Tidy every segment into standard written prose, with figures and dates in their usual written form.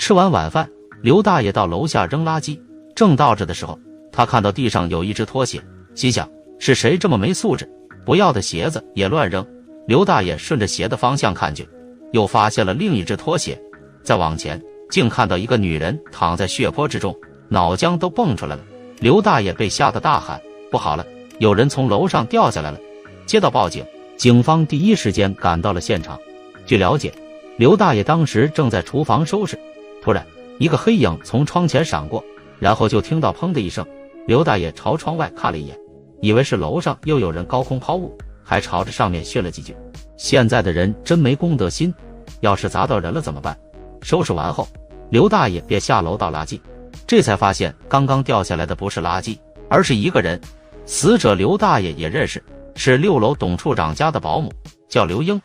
吃完晚饭，刘大爷到楼下扔垃圾，正倒着的时候，他看到地上有一只拖鞋，心想是谁这么没素质，不要的鞋子也乱扔。刘大爷顺着鞋的方向看去，又发现了另一只拖鞋，再往前竟看到一个女人躺在血泊之中，脑浆都蹦出来了。刘大爷被吓得大喊，不好了，有人从楼上掉下来了。接到报警，警方第一时间赶到了现场。据了解，刘大爷当时正在厨房收拾，突然一个黑影从窗前闪过，然后就听到砰的一声。刘大爷朝窗外看了一眼，以为是楼上又有人高空抛物，还朝着上面训了几句。现在的人真没公德心，要是砸到人了怎么办？收拾完后，刘大爷便下楼倒垃圾，这才发现刚刚掉下来的不是垃圾，而是一个人。死者刘大爷也认识，是6楼董处长家的保姆，叫刘英。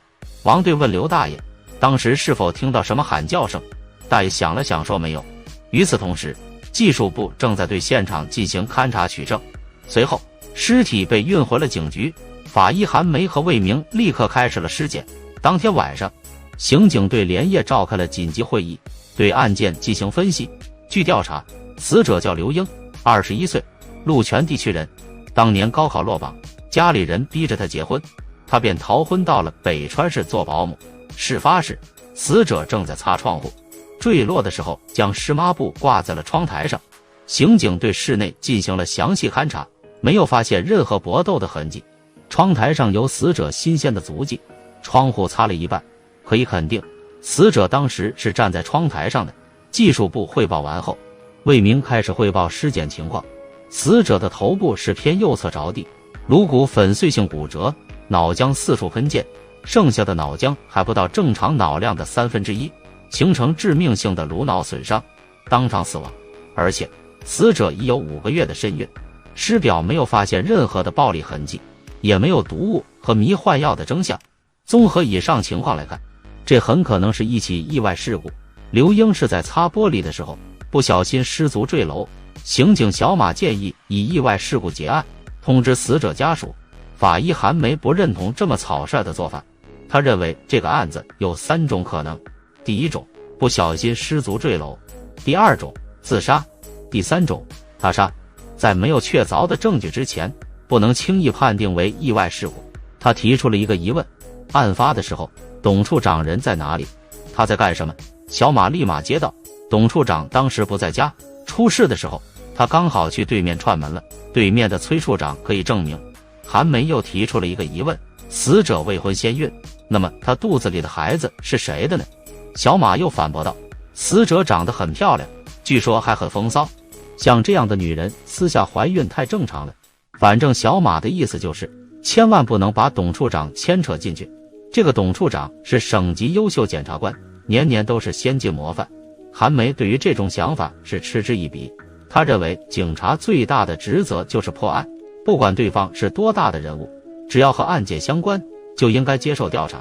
王队问刘大爷当时是否听到什么喊叫声，大爷想了想说没有。与此同时，技术部正在对现场进行勘查取证。随后尸体被运回了警局，法医韩梅和魏明立刻开始了尸检。当天晚上，刑警队连夜召开了紧急会议，对案件进行分析。据调查，死者叫刘英，21岁，鹿泉地区人，当年高考落榜，家里人逼着他结婚，他便逃婚到了北川市做保姆。事发时，死者正在擦窗户，坠落的时候将湿抹布挂在了窗台上。刑警对室内进行了详细勘查，没有发现任何搏斗的痕迹。窗台上有死者新鲜的足迹，窗户擦了一半，可以肯定死者当时是站在窗台上的。技术部汇报完后，魏明开始汇报尸检情况。死者的头部是偏右侧着地，颅骨粉碎性骨折，脑浆四处喷溅，剩下的脑浆还不到正常脑量的1/3，形成致命性的颅脑损伤，当场死亡。而且死者已有5个月的身孕，尸表没有发现任何的暴力痕迹，也没有毒物和迷幻药的征象。综合以上情况来看，这很可能是一起意外事故。刘英是在擦玻璃的时候不小心失足坠楼。刑警小马建议以意外事故结案，通知死者家属。法医韩梅不认同这么草率的做法，他认为这个案子有3种可能：第一种，不小心失足坠楼；第二种，自杀；第三种，他杀。在没有确凿的证据之前，不能轻易判定为意外事故。他提出了一个疑问：案发的时候，董处长人在哪里？他在干什么？小马立马接道：董处长当时不在家，出事的时候他刚好去对面串门了，对面的崔处长可以证明。韩梅又提出了一个疑问：死者未婚先孕，那么他肚子里的孩子是谁的呢？小马又反驳道：死者长得很漂亮，据说还很风骚，像这样的女人私下怀孕太正常了。反正小马的意思就是千万不能把董处长牵扯进去。这个董处长是省级优秀检察官，年年都是先进模范。韩梅对于这种想法是嗤之以鼻，他认为警察最大的职责就是破案，不管对方是多大的人物，只要和案件相关，就应该接受调查。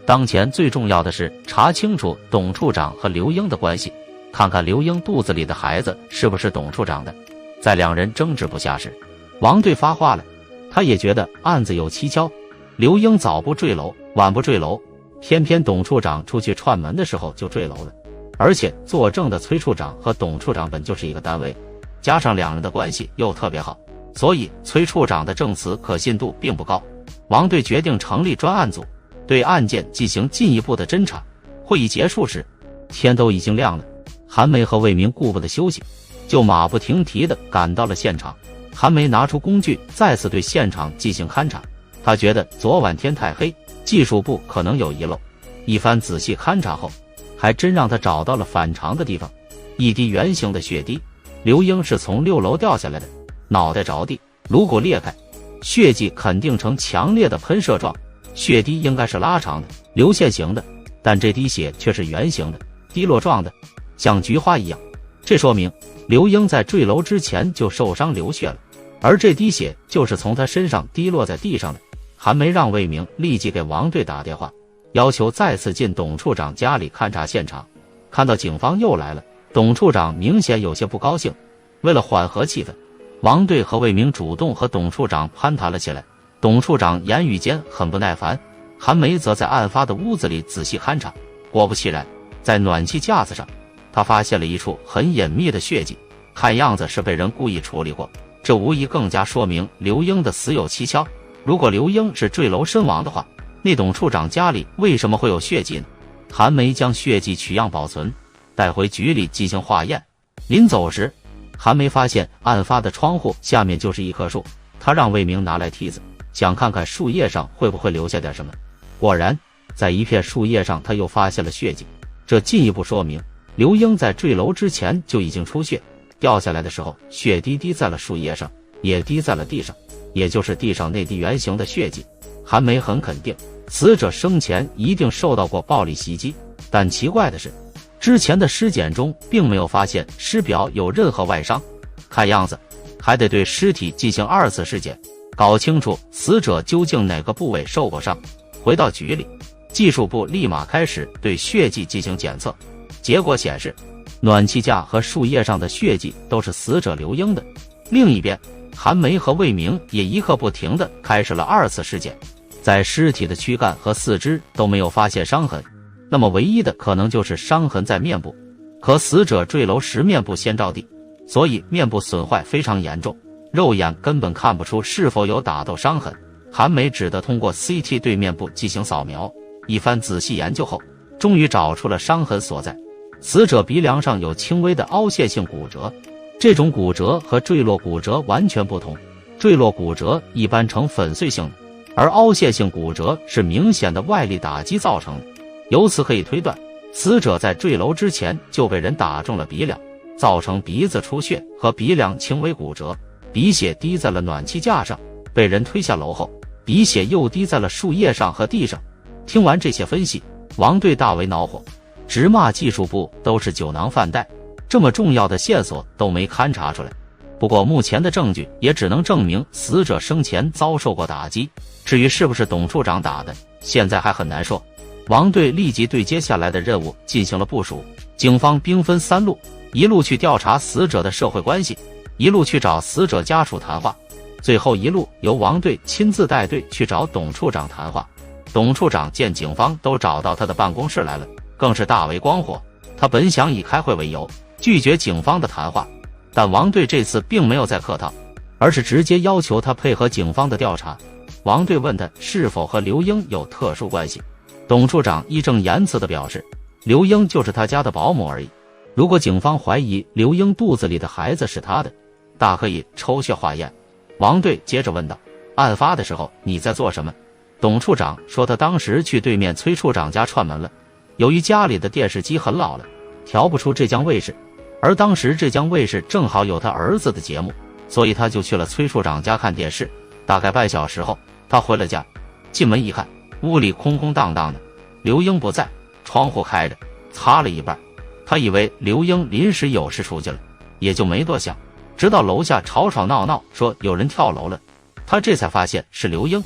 当前最重要的是查清楚董处长和刘英的关系，看看刘英肚子里的孩子是不是董处长的。在两人争执不下时，王队发话了，他也觉得案子有蹊跷。刘英早不坠楼，晚不坠楼，偏偏董处长出去串门的时候就坠楼了。而且作证的崔处长和董处长本就是一个单位，加上两人的关系又特别好，所以崔处长的证词可信度并不高。王队决定成立专案组，对案件进行进一步的侦查。会议结束时，天都已经亮了。韩梅和魏明顾不得休息，就马不停蹄地赶到了现场。韩梅拿出工具，再次对现场进行勘查。他觉得昨晚天太黑，技术部可能有遗漏。一番仔细勘查后，还真让他找到了反常的地方，一滴圆形的血滴。刘英是从6楼掉下来的，脑袋着地，颅骨裂开，血迹肯定呈强烈的喷射状，血滴应该是拉长的、流线型的，但这滴血却是圆形的、滴落状的，像菊花一样。这说明刘英在坠楼之前就受伤流血了，而这滴血就是从他身上滴落在地上的。韩梅让魏明立即给王队打电话，要求再次进董处长家里勘察现场。看到警方又来了，董处长明显有些不高兴。为了缓和气氛，王队和魏明主动和董处长攀谈了起来。董处长言语间很不耐烦，韩梅则在案发的屋子里仔细勘察。果不其然，在暖气架子上他发现了一处很隐秘的血迹，看样子是被人故意处理过，这无疑更加说明刘英的死有蹊跷。如果刘英是坠楼身亡的话，那董处长家里为什么会有血迹呢？韩梅将血迹取样保存，带回局里进行化验。临走时，韩梅发现案发的窗户下面就是一棵树，她让魏明拿来梯子，想看看树叶上会不会留下点什么。果然，在一片树叶上，他又发现了血迹，这进一步说明刘英在坠楼之前就已经出血，掉下来的时候，血滴滴在了树叶上，也滴在了地上，也就是地上那滴圆形的血迹。韩梅很肯定，死者生前一定受到过暴力袭击，但奇怪的是，之前的尸检中并没有发现尸表有任何外伤，看样子还得对尸体进行2次尸检，搞清楚死者究竟哪个部位受过伤。回到局里，技术部立马开始对血迹进行检测，结果显示，暖气架和树叶上的血迹都是死者刘英的。另一边，韩梅和魏明也一刻不停地开始了2次尸检，在尸体的躯干和四肢都没有发现伤痕，那么唯一的可能就是伤痕在面部。可死者坠楼时面部先着地，所以面部损坏非常严重，肉眼根本看不出是否有打斗伤痕。韩梅只得通过 CT 对面部进行扫描，一番仔细研究后，终于找出了伤痕所在。死者鼻梁上有轻微的凹陷性骨折，这种骨折和坠落骨折完全不同，坠落骨折一般呈粉碎性的，而凹陷性骨折是明显的外力打击造成的。由此可以推断，死者在坠楼之前就被人打中了鼻梁，造成鼻子出血和鼻梁轻微骨折，鼻血滴在了暖气架上，被人推下楼后，鼻血又滴在了树叶上和地上。听完这些分析，王队大为恼火，直骂技术部都是酒囊饭袋，这么重要的线索都没勘察出来。不过目前的证据也只能证明死者生前遭受过打击，至于是不是董处长打的，现在还很难说。王队立即对接下来的任务进行了部署，警方兵分3路，一路去调查死者的社会关系，一路去找死者家属谈话，最后一路由王队亲自带队去找董处长谈话。董处长见警方都找到他的办公室来了，更是大为光火。他本想以开会为由拒绝警方的谈话，但王队这次并没有再客套，而是直接要求他配合警方的调查。王队问他是否和刘英有特殊关系，董处长义正言辞地表示，刘英就是他家的保姆而已。如果警方怀疑刘英肚子里的孩子是他的，大可以抽血化验。王队接着问道，案发的时候你在做什么？董处长说他当时去对面崔处长家串门了，由于家里的电视机很老了，调不出浙江卫视，而当时浙江卫视正好有他儿子的节目，所以他就去了崔处长家看电视。大概半小时后，他回了家，进门一看，屋里空空荡荡的，刘英不在，窗户开着，擦了一半。他以为刘英临时有事出去了，也就没多想，直到楼下吵吵闹闹说有人跳楼了，他这才发现是刘英。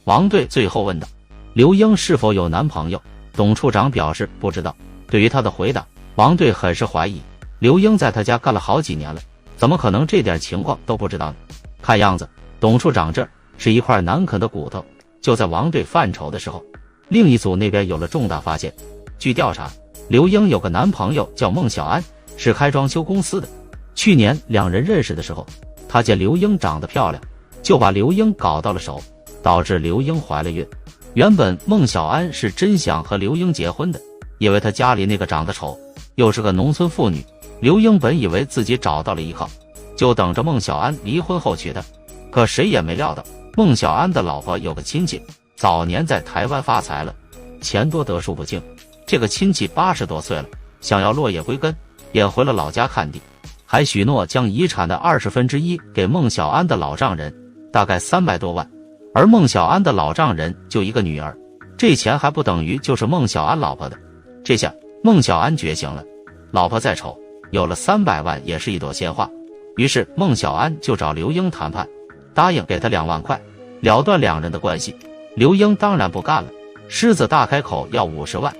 王队最后问道，刘英是否有男朋友？董处长表示不知道。对于他的回答，王队很是怀疑，刘英在他家干了好几年了，怎么可能这点情况都不知道呢？看样子董处长这儿是一块难啃的骨头。就在王队犯愁的时候，另一组那边有了重大发现。据调查，刘英有个男朋友叫孟小安，是开装修公司的。去年2人认识的时候，他见刘英长得漂亮，就把刘英搞到了手，导致刘英怀了孕。原本孟小安是真想和刘英结婚的，因为他家里那个长得丑，又是个农村妇女，刘英本以为自己找到了依靠，就等着孟小安离婚后娶她。可谁也没料到，孟小安的老婆有个亲戚，早年在台湾发财了，钱多得数不清。这个亲戚80多岁了，想要落叶归根，也回了老家看地，还许诺将遗产的1/20给孟小安的老丈人，大概300多万。而孟小安的老丈人就一个女儿，这钱还不等于就是孟小安老婆的。这下孟小安觉醒了，老婆再丑，有了300万也是一朵鲜花。于是孟小安就找刘英谈判，答应给他2万块，了断2人的关系。刘英当然不干了，狮子大开口要50万。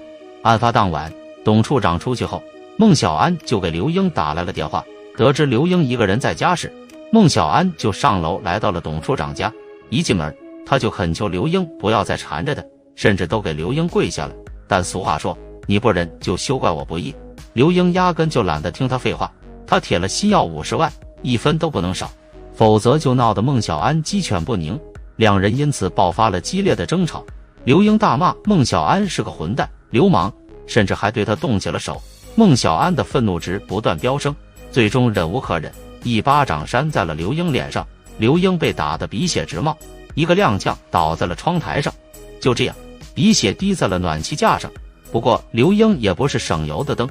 案发当晚，董处长出去后，孟小安就给刘英打来了电话，得知刘英一个人在家时，孟小安就上楼来到了董处长家。一进门，他就恳求刘英不要再缠着他，甚至都给刘英跪下了。但俗话说，你不仁就休怪我不义。刘英压根就懒得听他废话，他铁了心要50万，1分都不能少，否则就闹得孟小安鸡犬不宁。两人因此爆发了激烈的争吵。刘英大骂孟小安是个混蛋、流氓，甚至还对他动起了手。孟小安的愤怒值不断飙升，最终忍无可忍，一巴掌扇在了刘英脸上。刘英被打得鼻血直冒，一个踉跄倒在了窗台上，就这样鼻血滴在了暖气架上。不过刘英也不是省油的灯，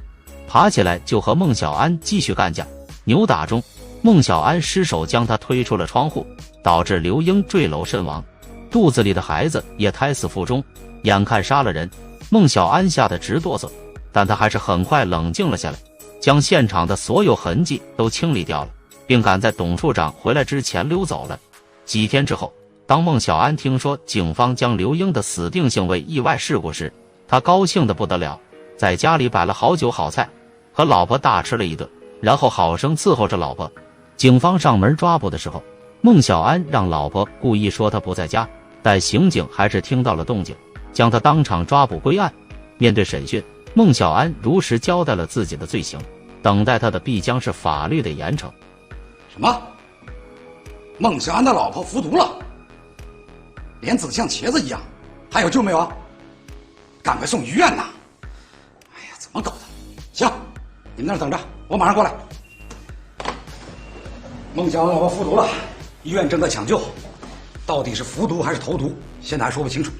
爬起来就和孟小安继续干架。扭打中，孟小安失手将他推出了窗户，导致刘英坠楼身亡，肚子里的孩子也胎死腹中。眼看杀了人，孟小安吓得直哆嗦，但他还是很快冷静了下来，将现场的所有痕迹都清理掉了，并赶在董处长回来之前溜走了。几天之后，当孟小安听说警方将刘英的死定性为意外事故时，他高兴得不得了，在家里摆了好酒好菜，和老婆大吃了一顿，然后好生伺候着老婆。警方上门抓捕的时候，孟小安让老婆故意说他不在家，但刑警还是听到了动静，将他当场抓捕归案。面对审讯，孟小安如实交代了自己的罪行，等待他的必将是法律的严惩。什么？孟小安的老婆服毒了，脸紫像茄子一样，还有救没有啊？赶快送医院呐！哎呀，怎么搞的？行，你们那儿等着，我马上过来。孟小安老婆服毒了，医院正在抢救，到底是服毒还是投毒，现在还说不清楚。